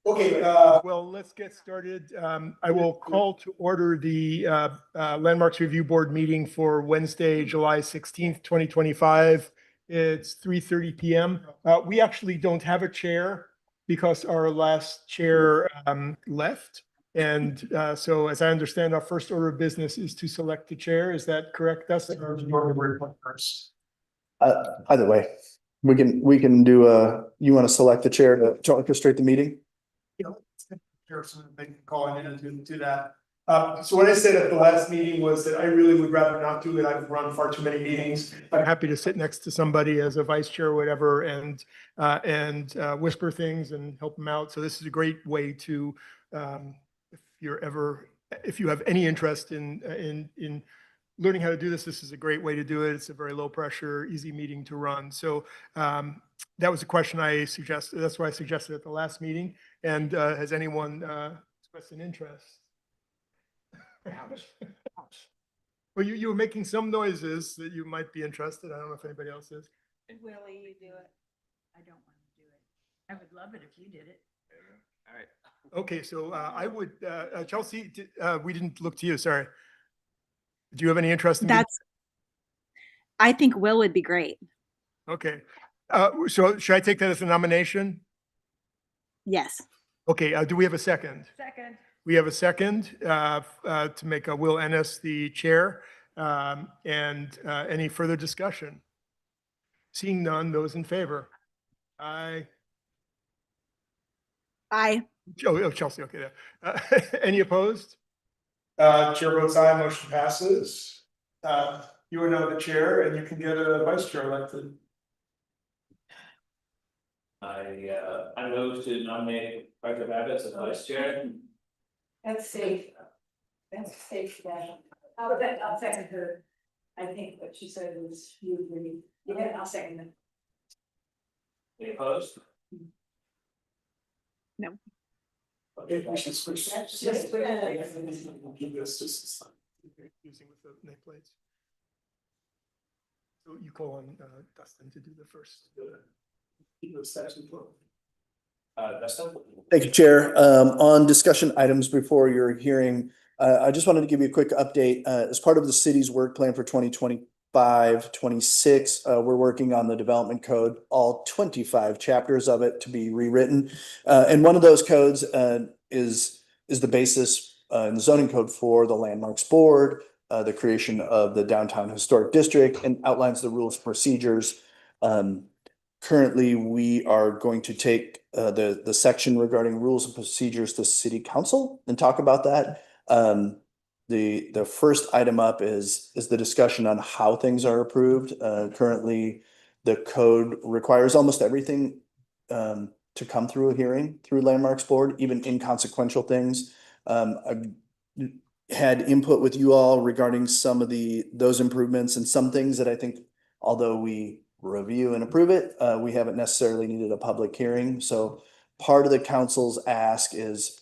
Okay, well, let's get started. I will call to order the Landmarks Review Board meeting for Wednesday, July 16th, 2025. It's 3:30 p.m. We actually don't have a chair because our last chair left. And so as I understand, our first order of business is to select the chair. Is that correct, Dustin? Either way, we can do you want to select the chair to orchestrate the meeting? They can call in and do that. So what I said at the last meeting was that I really would rather not do it. I've run far too many meetings. I'm happy to sit next to somebody as a vice chair or whatever and whisper things and help them out. So this is a great way to, if you have any interest in learning how to do this is a great way to do it. It's a very low pressure, easy meeting to run. So that was a question I suggested. That's why I suggested at the last meeting. And has anyone expressed an interest? Well, you were making some noises that you might be interested. I don't know if anybody else is. Willie, you do it. I don't want to do it. I would love it if you did it. All right. Okay, so I would, Chelsea, we didn't look to you, sorry. Do you have any interest in I think Will would be great. Okay. So should I take that as a nomination? Yes. Okay, do we have a second? Second. We have a second to make Will Ennis the chair. And any further discussion? Seeing none, those in favor? Aye. Aye. Oh, Chelsea, okay. Any opposed? Chair votes aye, motion passes. You are now the chair and you can get a vice chair elected. I move to nominate Arthur Babbitts as vice chair. That's safe. That's safe. I'll second her. I think what she said was you agree. Yeah, I'll second it. Any opposed? No. Okay, we should switch. Just Give this just using with the nameplates. So you call on Dustin to do the first. Dustin? Thank you, Chair. On discussion items before your hearing, I just wanted to give you a quick update. As part of the city's work plan for 2025-26, we're working on the development code, all 25 chapters of it to be rewritten. And one of those codes is the basis in the zoning code for the Landmarks Board, the creation of the Downtown Historic District, and outlines the rules and procedures. Currently, we are going to take the section regarding rules and procedures to City Council and talk about that. The first item up is the discussion on how things are approved. Currently, the code requires almost everything to come through a hearing through Landmarks Board, even inconsequential things. I had input with you all regarding some of those improvements and some things that I think, although we review and approve it, we haven't necessarily needed a public hearing. So part of the council's ask is,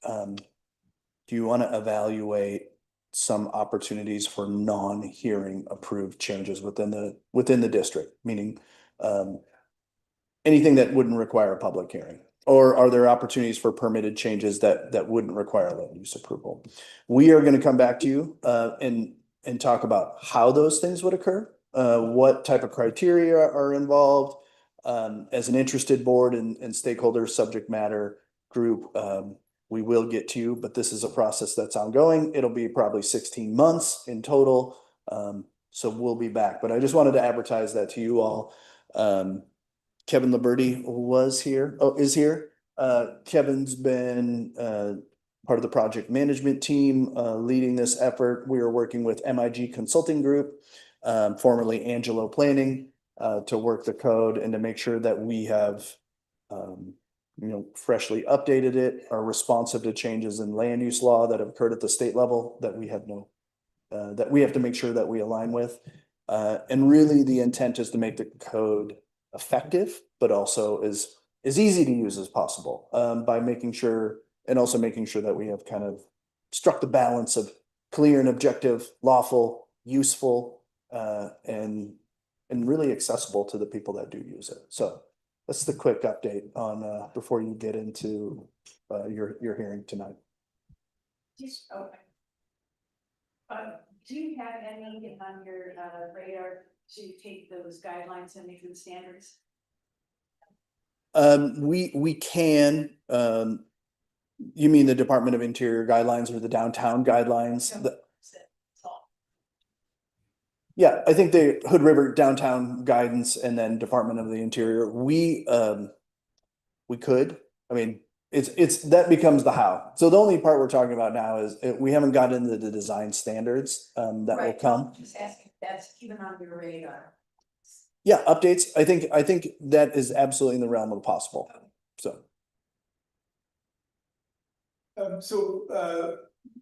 do you want to evaluate some opportunities for non-hearing approved changes within the district, meaning anything that wouldn't require a public hearing? Or are there opportunities for permitted changes that wouldn't require land use approval? We are going to come back to you and talk about how those things would occur, what type of criteria are involved. As an interested board and stakeholder subject matter group, we will get to you, but this is a process that's ongoing. It'll be probably 16 months in total. So we'll be back, but I just wanted to advertise that to you all. Kevin Liberty is here. Kevin's been part of the project management team leading this effort. We are working with MIG Consulting Group, formerly Angelo Planning, to work the code and to make sure that we have freshly updated it, are responsive to changes in land use law that have occurred at the state level that we have that we have to make sure that we align with. And really the intent is to make the code effective, but also as easy to use as possible, by making sure that we have kind of struck the balance of clear and objective, lawful, useful, and really accessible to the people that do use it. So that's the quick update on, before you get into, your hearing tonight. Just, okay. Do you have anything on your radar to take those guidelines and make them standards? We can, you mean the Department of Interior guidelines or the downtown guidelines? Yeah, I think the Hood River downtown guidance and then Department of the Interior, we could, I mean, it's, that becomes the how. So the only part we're talking about now is, we haven't gotten into the design standards, that will Right, come. just asking, if that's even on your radar. Yeah, updates, I think that is absolutely in the realm of the possible, so.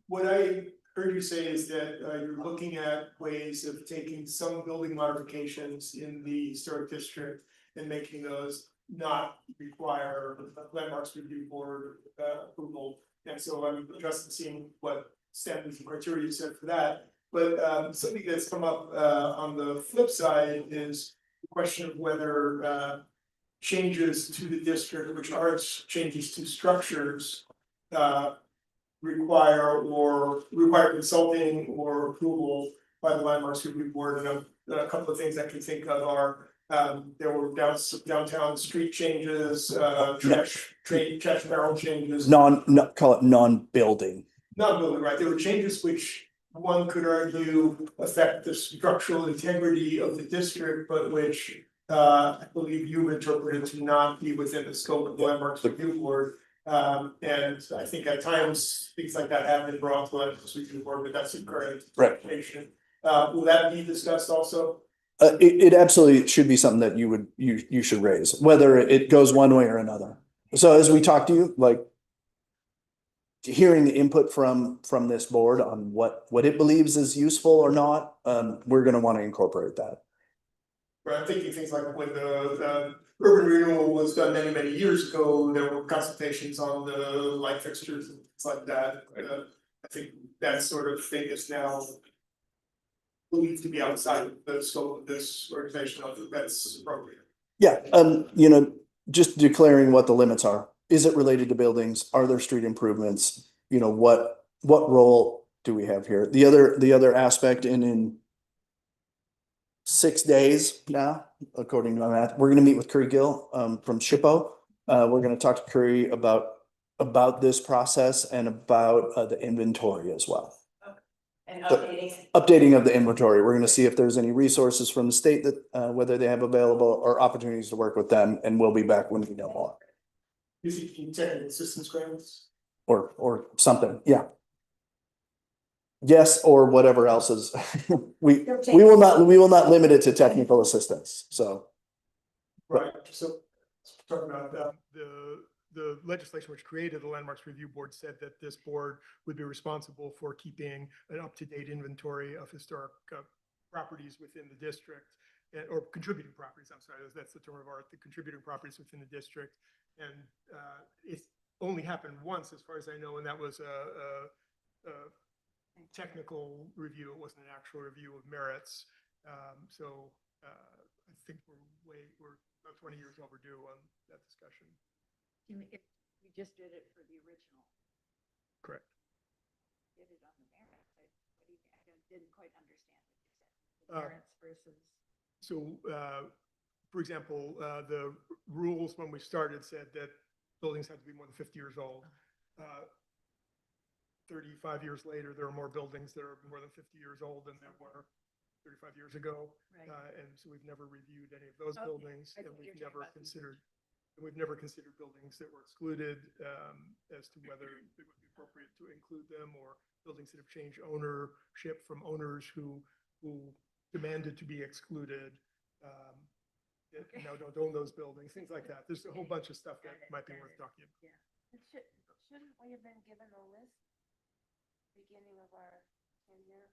What I heard you say is that you're looking at ways of taking some building modifications in the historic district and making those not require a landmarks review board approval. And so I'm interested in seeing what standards and criteria you set for that. But something that's come up on the flip side is the question of whether changes to the district, which are changes to structures, require consulting or approval by the landmarks review board. And a couple of things I can think of are, there were downtown street changes, trash barrel changes. Call it non-building. Non-building, right, there were changes which one could argue affect the structural integrity of the district, but which I believe you interpreted to not be within the scope of the landmarks review board. And I think at times, things like that have been brought to landmarks review board, but that's incorrect interpretation. Will that be discussed also? It absolutely should be something that you should raise, whether it goes one way or another. So as we talk to you, like, hearing the input from this board on what it believes is useful or not, we're gonna want to incorporate that. Right, I'm thinking things like when the urban renewal was done many years ago, there were consultations on the light fixtures and things like that. I think that sort of thing is now believed to be outside of the scope of this organization. I don't think that's appropriate. Yeah, just declaring what the limits are. Is it related to buildings? Are there street improvements? What role do we have here? The other aspect, in 6 days now, according to my math, we're gonna meet with Curry Gill from SHPO. We're gonna talk to Curry about this process and about the inventory as well. And updating. Updating of the inventory. We're gonna see if there's any resources from the state that whether they have available or opportunities to work with them, and we'll be back when we know more. Is it technical assistance grants? Or something, yeah. Yes, or whatever else is, we will not limit it to technical assistance, so. Right, so talking about the legislation which created the Landmarks Review Board said that this board would be responsible for keeping an up-to-date inventory of historic properties within the district, or contributing properties, I'm sorry, that's the term of art, the contributing properties within the district. And it only happened once, as far as I know, and that was a technical review. It wasn't an actual review of merits. So I think we're about 20 years overdue on that discussion. We just did it for the original. Correct. Did it on the merits. I didn't quite understand what you said. The merits versus. So, for example, the rules when we started said that buildings had to be more than 50 years old. 35 years later, there are more buildings that are more than 50 years old than there were 35 years ago. Right. And so we've never reviewed any of those Okay. buildings, I and think we've you're never talking about considered buildings that were excluded as to whether it would be appropriate to include them, or buildings that have changed ownership from owners who demanded to be excluded. That now don't own those buildings, things like that. There's a whole bunch of stuff that might be worth talking about. Shouldn't we have been given a list beginning of our tenure?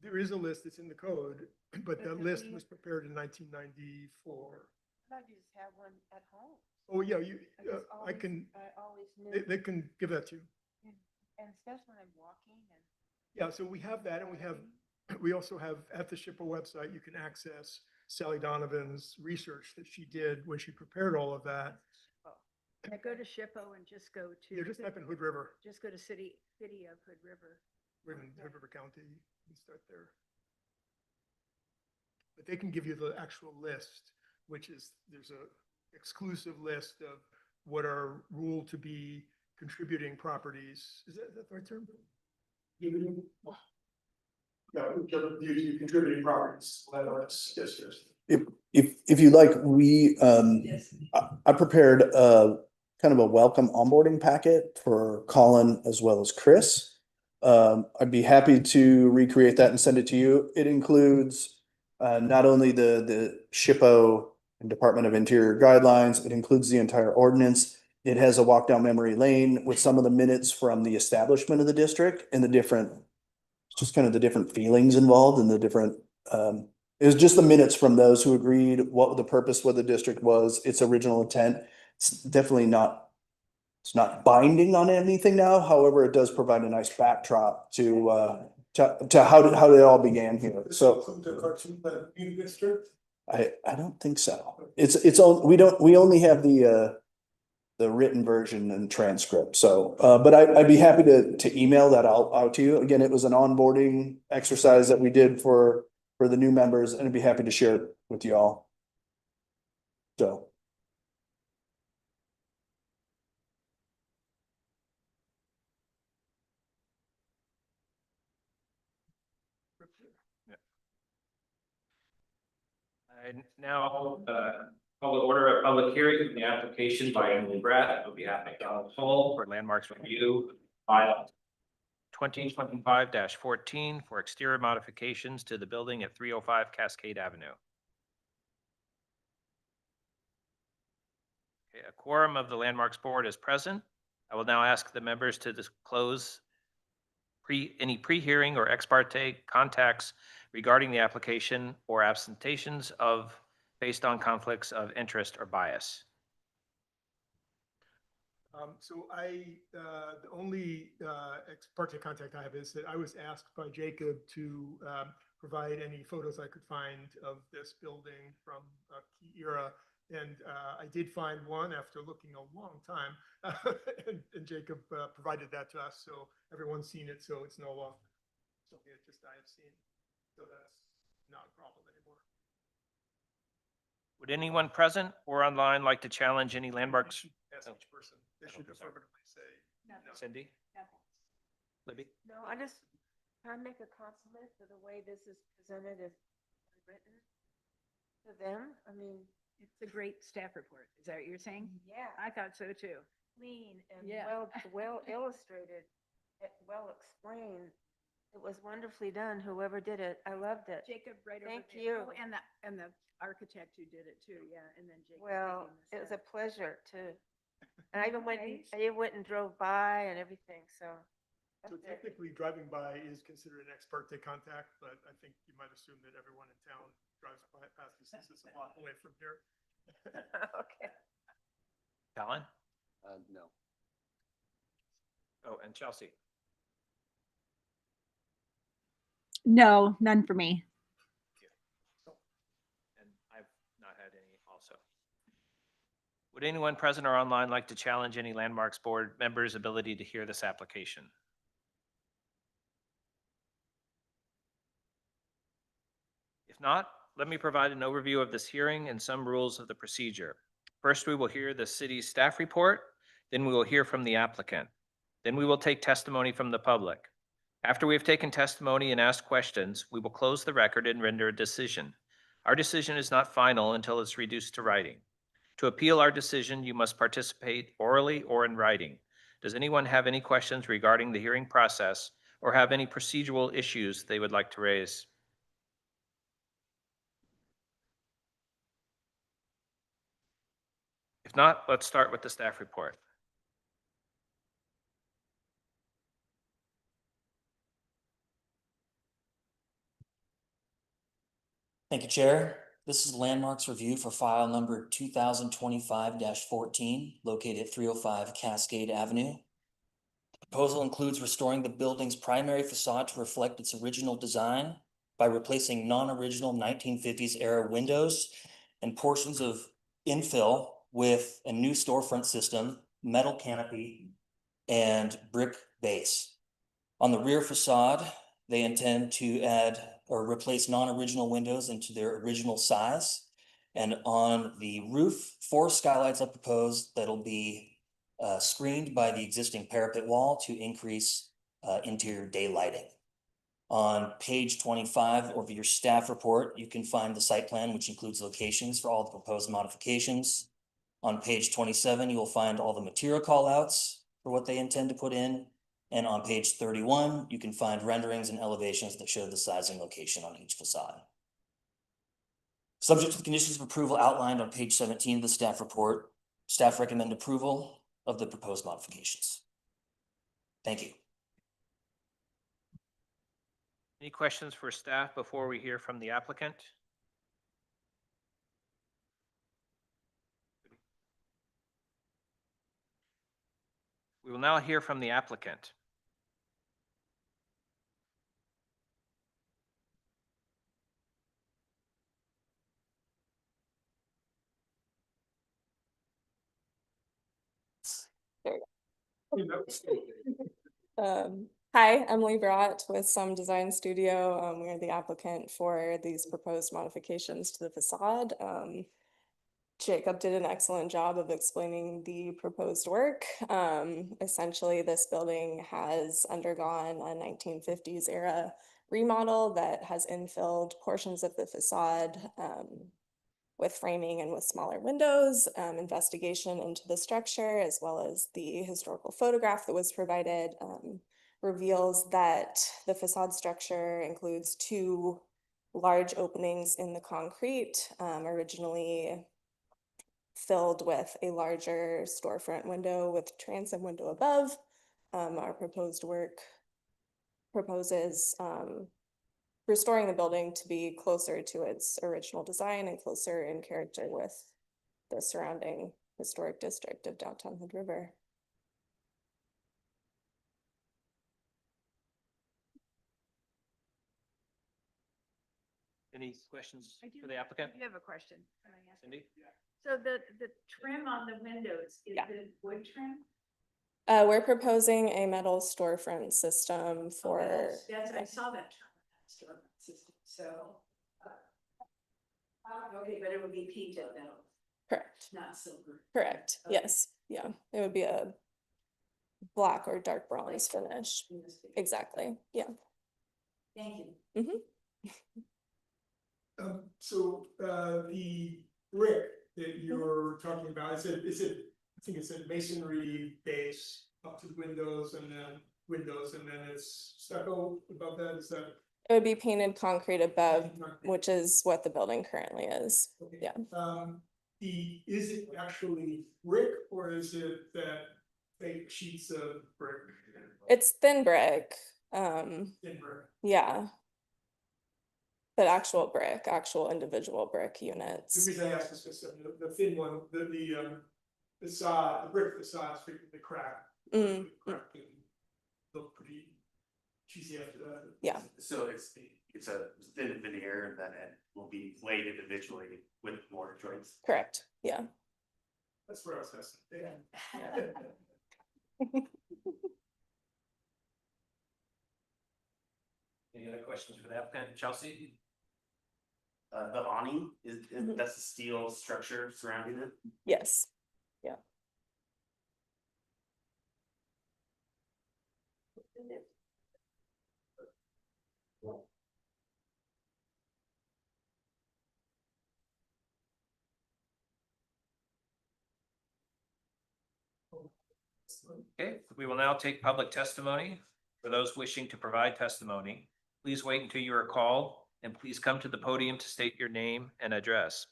There is a list that's in the code, but that But list we- was prepared in 1994. I thought you just have one at home. Oh, yeah, I always knew, they can give that to you. and especially when I'm walking and. Yeah, so we have that, and we also have, at the SHPO website, you can access Sally Donovan's research that she did when she prepared all of that. Now go to SHPO and just go You to, just type in Hood River, just go to city of Hood River. we're in Hood River County, you start there. But they can give you the actual list, which is, there's a exclusive list of what are ruled to be contributing properties. Is that the right term? Yeah, the contributing properties, landlords, yes. If you like, we, Yes. I prepared a kind of a welcome onboarding packet for Colin as well as Chris. I'd be happy to recreate that and send it to you. It includes not only the SHPO and Department of Interior guidelines, it includes the entire ordinance. It has a walk down memory lane with some of the minutes from the establishment of the district and the different, just kind of the different feelings involved and the different, it was just the minutes from those who agreed what the purpose of the district was, its original intent. It's definitely not, it's not binding on anything now. However, it does provide a nice backdrop to how it all began here. So The cartoon, the Union District? I don't think so. We only have the written version and transcript. So, but I'd be happy to email that out to you. Again, it was an onboarding exercise that we did for the new members, and I'd be happy to share it with you all. So. I now, call to order a public hearing for the application by Emily Bratt on behalf of Donald Hull for landmarks review. File 2025-14 for exterior modifications to the building at 305 Cascade Avenue. Okay, a quorum of the Landmarks Board is present. I will now ask the members to disclose any pre-hearing or ex parte contacts regarding the application or absentations of based on conflicts of interest or bias. So the only ex parte contact I have is that I was asked by Jacob to provide any photos I could find of this building from a key era. And I did find one after looking a long time. And Jacob provided that to us, so everyone's seen it, so it's no longer something that just I have seen. So that's not a problem anymore. Would anyone present or online like to challenge any landmarks? Ask each person. They should affirmatively say no. Cindy? Libby? No, I just, I make a compliment for the way this is presented as written to them. I mean, It's a great staff report. Is that what you're saying? yeah, I thought so too. clean and Yeah. well illustrated, well explained. It was wonderfully done, whoever did it. I loved it. Jacob right over Thank there. you. Oh, and the architect who did it too, yeah, and then Jacob. Well, making it was the a pleasure to, and I even went, Nice. I even went and drove by and everything, so. So that's it. technically, driving by is considered an ex parte contact, but I think you might assume that everyone in town drives by past this. This is a block away from here. Okay. Colin? No. Oh, and Chelsea? No, none for me. And I've not had any also. Would anyone present or online like to challenge any Landmarks Board members' ability to hear this application? If not, let me provide an overview of this hearing and some rules of the procedure. First, we will hear the city's staff report, then we will hear from the applicant. Then we will take testimony from the public. After we have taken testimony and asked questions, we will close the record and render a decision. Our decision is not final until it's reduced to writing. To appeal our decision, you must participate orally or in writing. Does anyone have any questions regarding the hearing process or have any procedural issues they would like to raise? If not, let's start with the staff report. Thank you, Chair. This is Landmarks Review for file number 2025-14, located at 305 Cascade Avenue. The proposal includes restoring the building's primary facade to reflect its original design, by replacing non-original 1950s era windows and portions of infill with a new storefront system, metal canopy, and brick base. On the rear facade, they intend to add or replace non-original windows into their original size. And on the roof, 4 skylights are proposed that'll be screened by the existing parapet wall to increase interior daylighting. On page 25 of your staff report, you can find the site plan, which includes locations for all the proposed modifications. On page 27, you will find all the material callouts for what they intend to put in. And on page 31, you can find renderings and elevations that show the size and location on each facade. Subject to the conditions of approval outlined on page 17 of the staff report, staff recommend approval of the proposed modifications. Thank you. Any questions for staff before we hear from the applicant? We will now hear from the applicant. Hi, Emily Brat with Some Design Studio. We are the applicant for these proposed modifications to the facade. Jacob did an excellent job of explaining the proposed work. Essentially, this building has undergone a 1950s era remodel that has infilled portions of the facade with framing and with smaller windows. Investigation into the structure, as well as the historical photograph that was provided, reveals that the facade structure includes 2 large openings in the concrete, originally filled with a larger storefront window with transom window above. Our proposed work proposes restoring the building to be closer to its original design and closer in character with the surrounding historic district of downtown Hood River. Any questions I do- for the applicant? You have a question. Can I ask? Cindy? So the trim on the windows, is Yeah. it wood trim? We're proposing a metal storefront system for. Yes, I saw that trim on that storefront system, so. Okay, but it would be painted metal, Correct, not silver. correct, Okay. yes, yeah, it would be a black or dark bronze finish, exactly, yeah. Thank you. So the brick that you're talking about, is it, I think it's a masonry base up to the windows and then it's stucco above that, is that? It would be painted concrete above, which is what the building currently is. Okay. Yeah. Is it actually brick or is it that fake sheets of brick? It's thin brick, Thin brick. yeah. But actual brick, actual individual brick The units. reason I ask is because the thin one, the facade, the brick facade is frequently cracked. Mm, Cracked and look pretty cheesy after that. Yeah. So it's a thin veneer and then it will be laid individually with mortar joints. correct, yeah. That's where I was asking. Any other questions for the applicant? Chelsea? The awning Mhm. that's the steel structure surrounding it. Yes, yeah. Okay, we will now take public testimony. For those wishing to provide testimony, please wait until you are called and please come to the podium to state your name and address.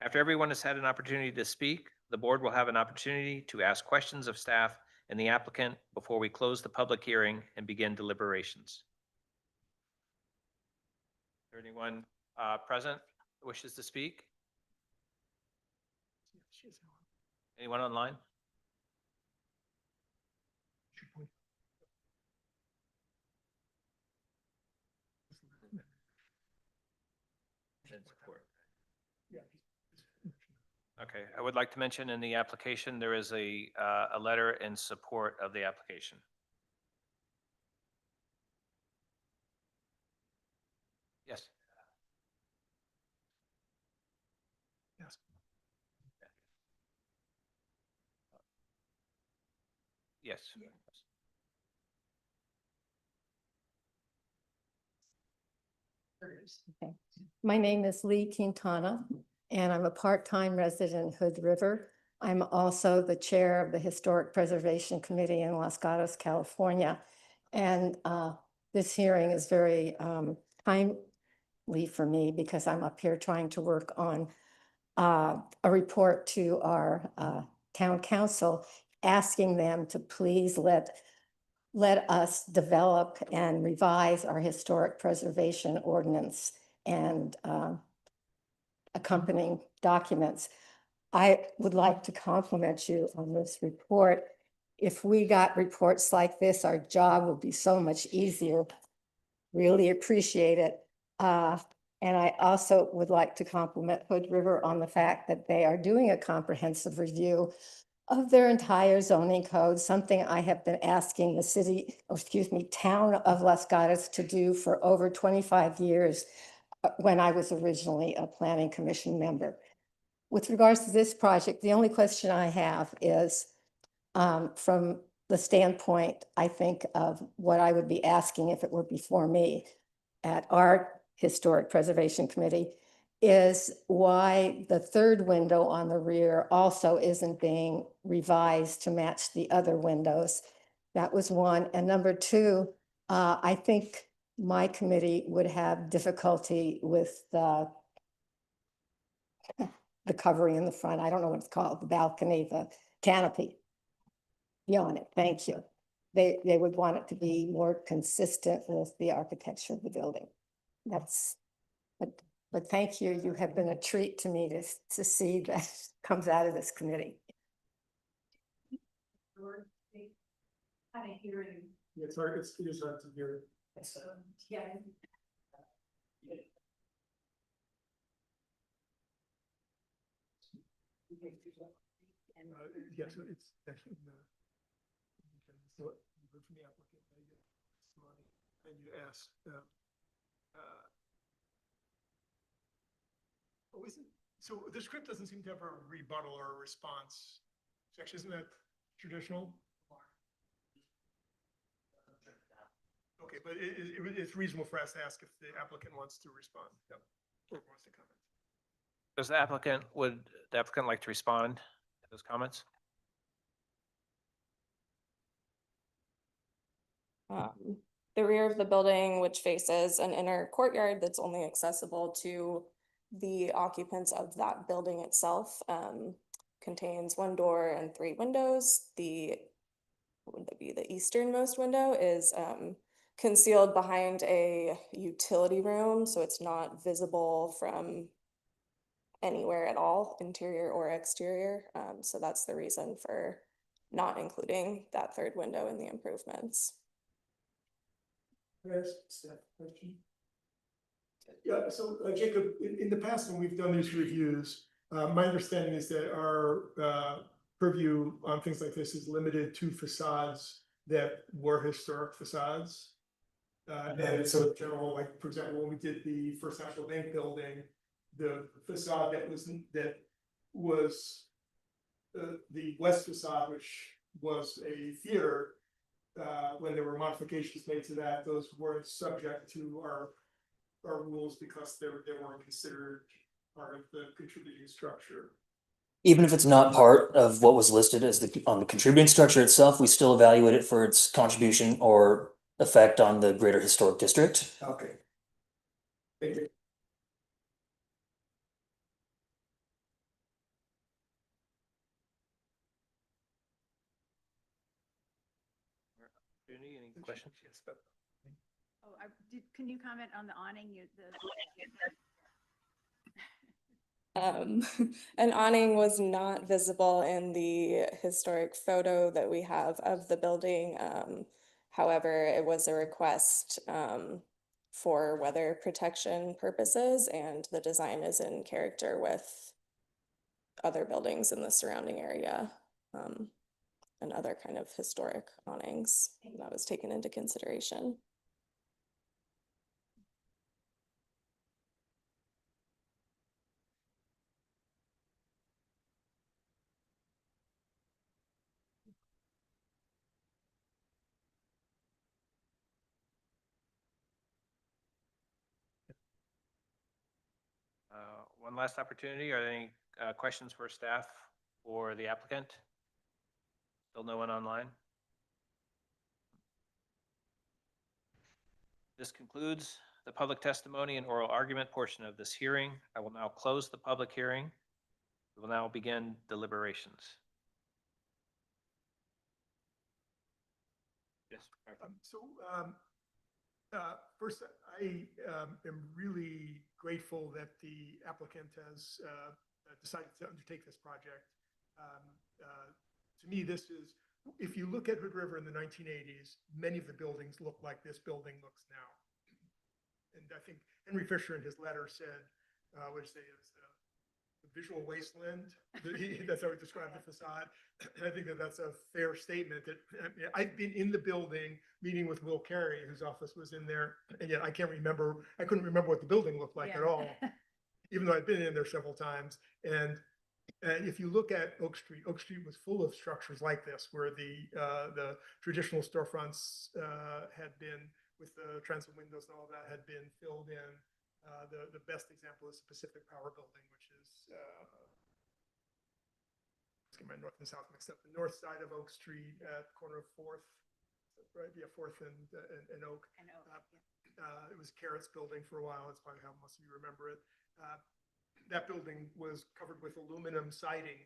After everyone has had an opportunity to speak, the board will have an opportunity to ask questions of staff and the applicant before we close the public hearing and begin deliberations. Is there anyone present that wishes to speak? Anyone online? in support. Okay, I would like to mention in the application, there is a letter in support of the application. Yes. Yes. Yes. Okay. My name is Lee Quintana, and I'm a part-time resident in Hood River. I'm also the chair of the Historic Preservation Committee in Los Gatos, California. And this hearing is very timely for me because I'm up here trying to work on a report to our town council, asking them to please let us develop and revise our historic preservation ordinance and accompanying documents. I would like to compliment you on this report. If we got reports like this, our job would be so much easier. Really appreciate it. And I also would like to compliment Hood River on the fact that they are doing a comprehensive review of their entire zoning code, something I have been asking the city, or excuse me, town of Los Gatos to do for over 25 years when I was originally a planning commission member. With regards to this project, the only question I have is from the standpoint, I think, of what I would be asking if it were before me at our Historic Preservation Committee, is why the third window on the rear also isn't being revised to match the other windows. That was one. And number two, I think my committee would have difficulty with the covering in the front. I don't know what it's called, the balcony, the canopy. Beyond it, thank you. They would want it to be more consistent with the architecture of the building. That's, but thank you. You have been a treat to me to see that comes out of this committee. Kind of hearing. It's hard, it is hard to hear. Yeah. Yes, it's actually. So you heard from the applicant, and you asked. Oh, isn't, so the script doesn't seem to have a rebuttal or a response section, isn't that traditional? Okay, but it's reasonable for us to ask if the applicant wants to respond. Yep. Or wants to comment. Would the applicant like to respond to those comments? The rear of the building, which faces an inner courtyard that's only accessible to the occupants of that building itself, contains one door and 3 windows. Would that be the easternmost window is concealed behind a utility room, so it's not visible from anywhere at all, interior or exterior. So that's the reason for not including that 3rd window in the improvements. Can I ask a staff question? Yeah, so Jacob, in the past, when we've done these reviews, my understanding is that our purview on things like this is limited to facades that were historic facades. And so in general, like, for example, when we did the First National Bank building, the facade that was the west facade, which was a theater, when there were modifications made to that, those weren't subject to our rules because they weren't considered part of the contributing structure. Even if it's not part of what was listed as on the contributing structure itself, we still evaluate it for its contribution or effect on the greater historic district. Okay. Thank you. Any questions? Yes, but Oh, can you comment on the awning, An awning was not visible in the historic photo that we have of the building. However, it was a request for weather protection purposes, and the design is in character with other buildings in the surrounding area, and other kind of historic awnings that was taken into consideration. One last opportunity. Are there any questions for staff or the applicant? Still no one online? This concludes the public testimony and oral argument portion of this hearing. I will now close the public hearing. We will now begin deliberations. Yes. First, I am really grateful that the applicant has decided to undertake this project. To me, this is, if you look at Hood River in the 1980s, many of the buildings look like this building looks now. And I think Henry Fisher in his letter said, what did he say, it's the visual wasteland. That's how he described the facade. And I think that that's a fair statement. That I've been in the building meeting with Will Carey, whose office was in there, and yet I couldn't remember what the building looked like at all, even though I'd been in there several times. And if you look at Oak Street was full of structures like this, where the traditional storefronts had been, with the transom windows and all that, had been filled in. The best example is Pacific Power Building, which is let's get my north and south mixed up. The north side of Oak Street at the corner of 4th, right? Yeah, 4th and Oak. It was Carrots Building for a while. That's probably how most of you remember it. That building was covered with aluminum siding,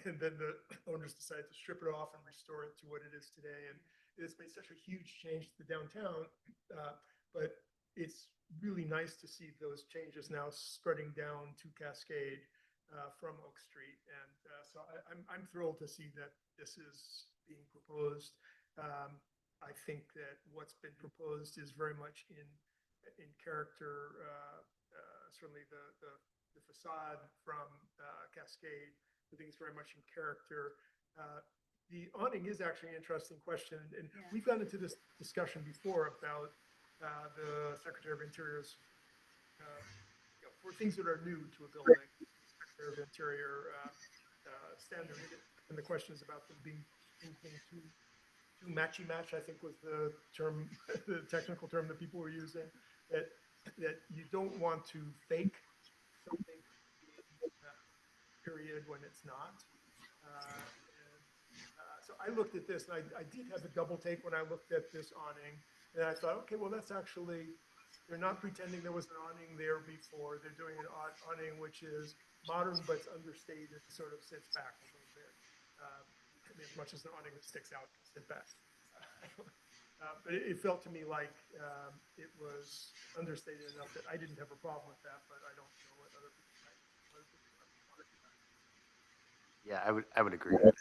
and then the owners decided to strip it off and restore it to what it is today. And it's made such a huge change to the downtown, but it's really nice to see those changes now spreading down to Cascade from Oak Street. And so I'm thrilled to see that this is being proposed. I think that what's been proposed is very much in character. Certainly the facade from Cascade, I think it's very much in character. The awning is actually an interesting question, and we've gotten into this discussion before about the Secretary of Interior's, for things that are new to a building, Secretary of Interior standard, and the questions about them being too matchy-match, I think was the term, the technical term that people were using, that you don't want to fake something period when it's not. So I looked at this, and I did have a double take when I looked at this awning, and I thought, okay, well, that's actually, they're not pretending there was an awning there before. They're doing an awning which is modern, but it's understated, sort of sits back a little bit. I mean, as much as the awning that sticks out can sit back. But it felt to me like it was understated enough that I didn't have a problem with that, but I don't know what other people might. Yeah, I would agree with it.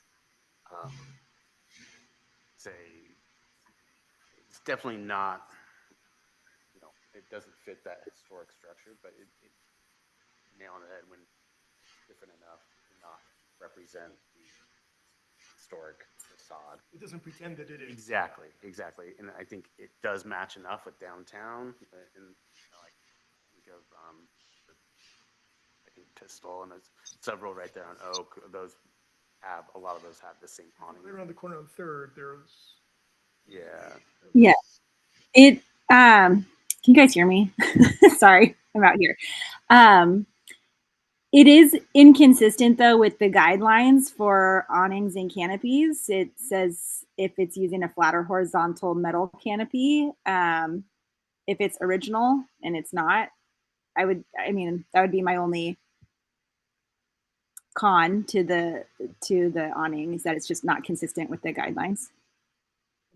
It's definitely not, it doesn't fit that historic structure, but it nail on the head when different enough to not represent the historic facade. It doesn't pretend that it is. Exactly. And I think it does match enough with downtown, and like think of I think Pistol, and there's several right there on Oak. A lot of those have the same awning. Right around the corner on 3rd, there's. Yeah. It can you guys hear me? Sorry, I'm out here. It is inconsistent though with the guidelines for awnings and canopies. It says if it's using a flat or horizontal metal canopy, if it's original and it's not, that would be my only con to the awning, is that it's just not consistent with the guidelines.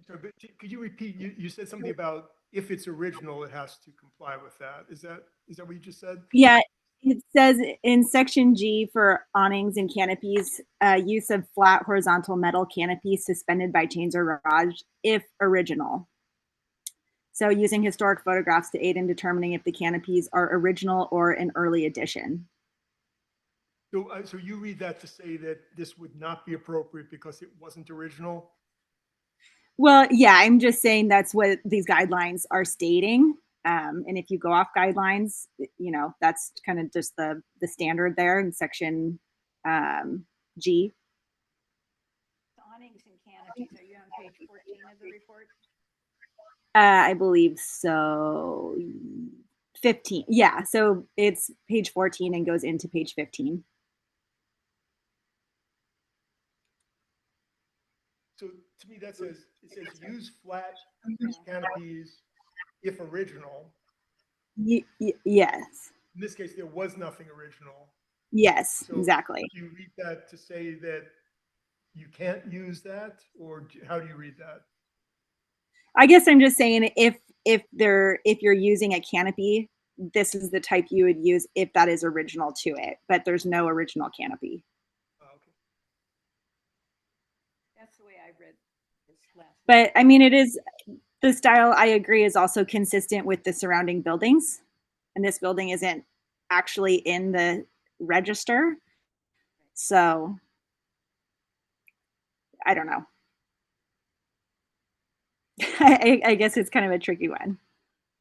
Sorry, but could you repeat? You said something about if it's original, it has to comply with that. Is that what you just said? Yeah, it says in section G for awnings and canopies, use of flat horizontal metal canopies suspended by chains or rods if original. So using historic photographs to aid in determining if the canopies are original or an early addition. So, so you read that to say that this would not be appropriate because it wasn't original? Well, yeah, I'm just saying that's what these guidelines are stating. And if you go off guidelines, you know, that's kind of just the standard there in section G. Awnings and canopies, are you on page 14 of the report? I believe so. 15. Yeah, so it's page 14 and goes into page 15. So to me, that says, it says use flat canopies if original. Yes. In this case, there was nothing original. Yes, So exactly. do you read that to say that you can't use that, or how do you read that? I guess I'm just saying if you're using a canopy, this is the type you would use if that is original to it, but there's no original canopy. Okay. That's the way I read this last. But I mean, it is the style, I agree, is also consistent with the surrounding buildings. And this building isn't actually in the register. So I don't know. I guess it's kind of a tricky one.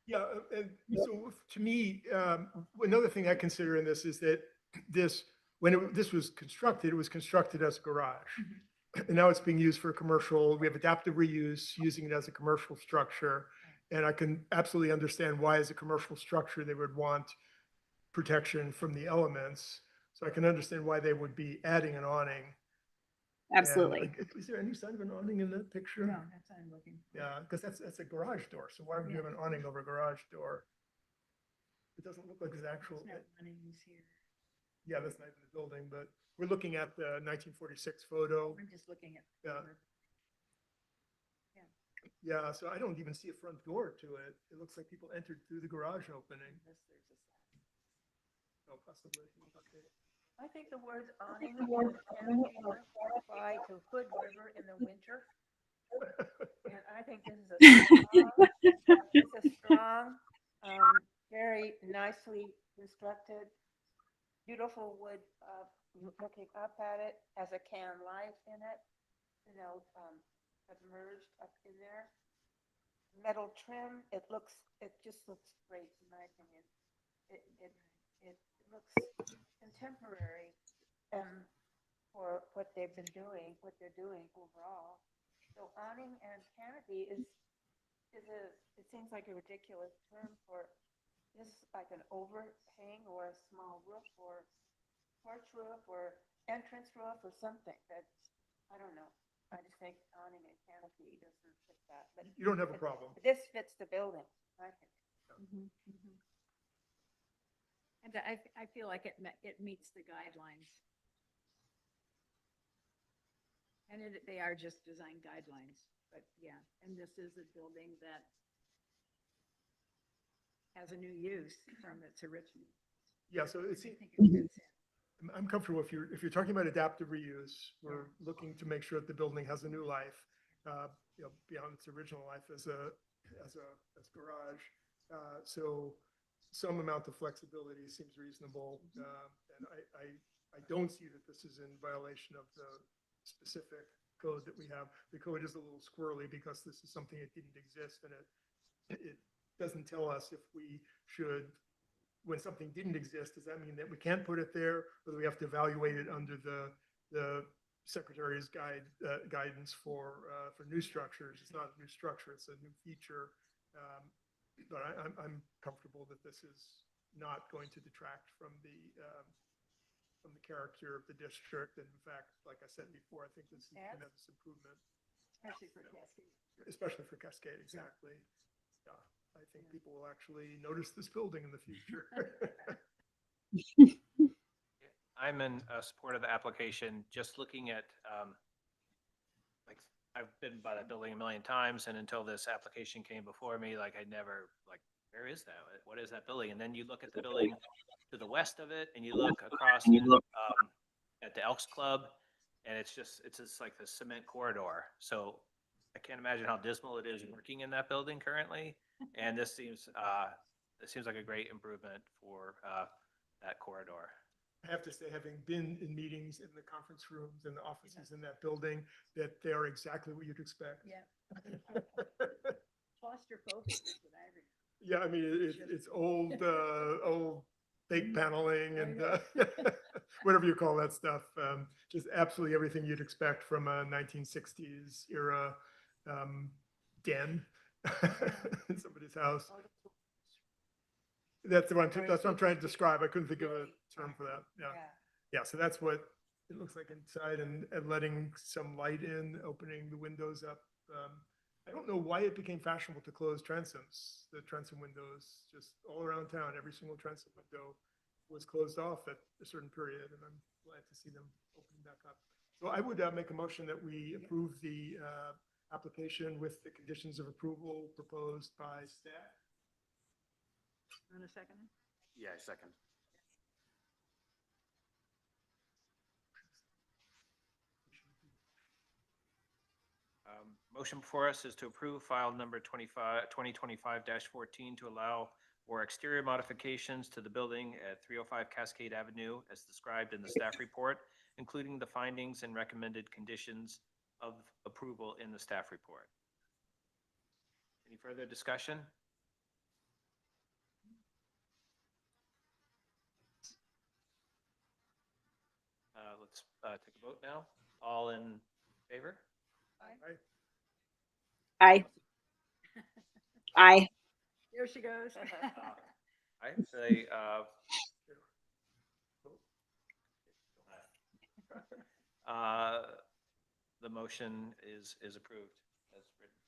Yeah, and so to me, another thing I consider in this is that this, this was constructed, it was constructed as a garage. And now it's being used for commercial. We have adaptive reuse, using it as a commercial structure. And I can absolutely understand why, as a commercial structure, they would want protection from the elements. So I can understand why they would be adding an awning. Absolutely. And, is there any sign of an awning in that picture? No, that's what I'm looking for. Yeah, because that's a garage door. So why would you have an awning over a garage door? It doesn't look like there's actual. There's no awnings here. Yeah, that's not even the building, but we're looking at the 1946 photo. I'm just looking at. Yeah. Yeah, so I don't even see a front door to it. It looks like people entered through the garage opening. Unless there's a sign. Oh, possibly. Okay. I think the words awning and canopy apply to Hood River in the winter. And I think this is a strong, very nicely constructed, beautiful wood, looking up at it, has a can light in it, you know, submerged up in there. Metal trim, it just looks great in my opinion. It looks contemporary, for what they've been doing, what they're doing overall. So awning and canopy it seems like a ridiculous term for this, like an overhang or a small roof or porch roof or entrance roof or something that, I don't know. I just think awning and canopy doesn't fit that, but You don't have a problem. this fits the building, I think. And I feel like it meets the guidelines. And they are just design guidelines, but yeah, and this is a building that has a new use from its original. Yeah, so it's, I think it fits in. I'm comfortable if you're talking about adaptive reuse, we're looking to make sure that the building has a new life, you know, beyond its original life as garage. So some amount of flexibility seems reasonable. And I don't see that this is in violation of the specific code that we have. The code is a little squirrely because this is something that didn't exist, and it doesn't tell us if we should, when something didn't exist, does that mean that we can't put it there, or do we have to evaluate it under the Secretary's guidance for new structures? It's not a new structure; it's a new feature. But I'm comfortable that this is not going to detract from the character of the district. And in fact, like I said before, I think this is a tremendous improvement. Especially for Cascade. Especially for Cascade, exactly. Yeah, I think people will actually notice this building in the future. I'm in support of the application, just looking at, like, I've been by that building a million times, and until this application came before me, like, I never, like, where is that? What is that building? And then you look at the building to the west of it, and you look across at the Elks Club, and it's just like the cement corridor. So I can't imagine how dismal it is working in that building currently. And this seems like a great improvement for that corridor. I have to say, having been in meetings in the conference rooms and the offices in that building, that they are exactly what you'd expect. Yeah. Claustrophobic is what I remember. Yeah, I mean, it's old, old fake paneling and whatever you call that stuff. Just absolutely everything you'd expect from a 1960s era den in somebody's house. That's what I'm trying to describe. I couldn't think of a term for that. Yeah. Yeah, so that's what it looks like inside, and letting some light in, opening the windows up. I don't know why it became fashionable to close transoms, the transom windows, just all around town. Every single transom window was closed off at a certain period, and I'm glad to see them opening back up. So I would make a motion that we approve the application with the conditions of approval proposed by staff. Want a second? Yeah, second. Motion before us is to approve file number 2025-14 to allow for exterior modifications to the building at 305 Cascade Avenue as described in the staff report, including the findings and recommended conditions of approval in the staff report. Any further discussion? Let's take a vote now. All in favor? Aye. Aye. There she goes. I say, the motion is approved as written.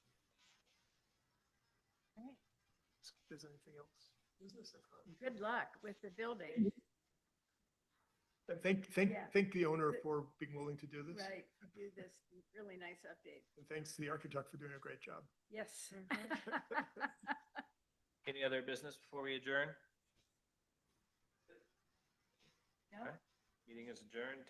If there's anything else. Business. Good luck with the building. And Yeah. thank the owner for being willing to do this. Right, do this really nice update. And thanks to the architect for doing a great job. Yes. Any other business before we adjourn? No? Okay. Meeting is adjourned.